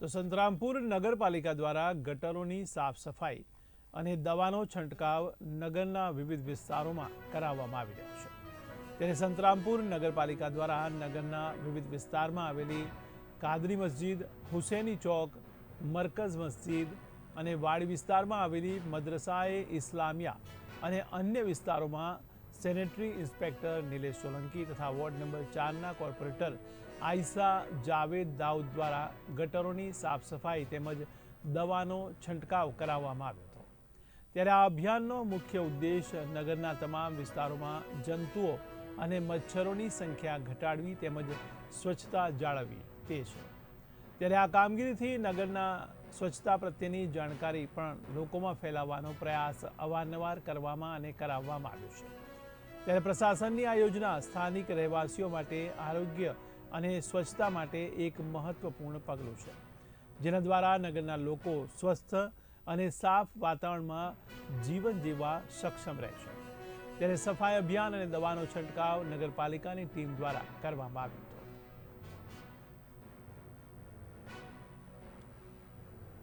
તો સંતરામપુર નગરપાલિકા દ્વારા ગટરોની સાફ સફાઈ અને દવાનો છંટકાવ નગરના વિવિધ વિસ્તારોમાં કરાવવામાં આવી રહ્યો છે। ત્યારે સંતરામપુર નગરપાલિકા દ્વારા નગરના વિવિધ વિસ્તારમાં આવેલી કાદરી મસ્જિદ, હુસેની ચોક, મરકઝ મસ્જિદ અને વાડી વિસ્તારમાં આવેલી મદ્રસાએ ઇસ્લામિયા અને અન્ય વિસ્તારોમાં સેનેટરી ઇન્સ્પેક્ટર નિલેશ સોલંકી તથા વોર્ડ નંબર 4ના કોર્પોરેટર આયશા જાવેદ દાઉદ દ્વારા ગટરોની સાફ સફાઈ તેમજ દવાનો છંટકાવ કરાવવામાં આવ્યો હતો। ત્યારે આ અભિયાનનો મુખ્ય ઉદ્દેશ નગરના તમામ વિસ્તારોમાં જંતુઓ અને મચ્છરોની સંખ્યા ઘટાડવી તેમજ સ્વચ્છતા જાળવવી તે છે। ત્યારે આ કામગીરીથી નગરના સ્વચ્છતા પ્રત્યેની જાણકારી પણ લોકોમાં ફેલાવવાનો પ્રયાસ અવારનવાર કરવામાં અને કરાવવામાં આવ્યો છે। ત્યારે પ્રશાસનની આ યોજના સ્થાનિક રહેવાસીઓ માટે આરોગ્ય અને સ્વચ્છતા માટે એક મહત્વપૂર્ણ પગલું છે, જેના દ્વારા નગરના લોકો સ્વસ્થ અને સાફ વાતાવરણમાં જીવન જીવવા સક્ષમ રહેશે। ત્યારે સફાઈ અભિયાન અને દવાનો છંટકાવ નગરપાલિકાની ટીમ દ્વારા કરવામાં આવ્યો હતો।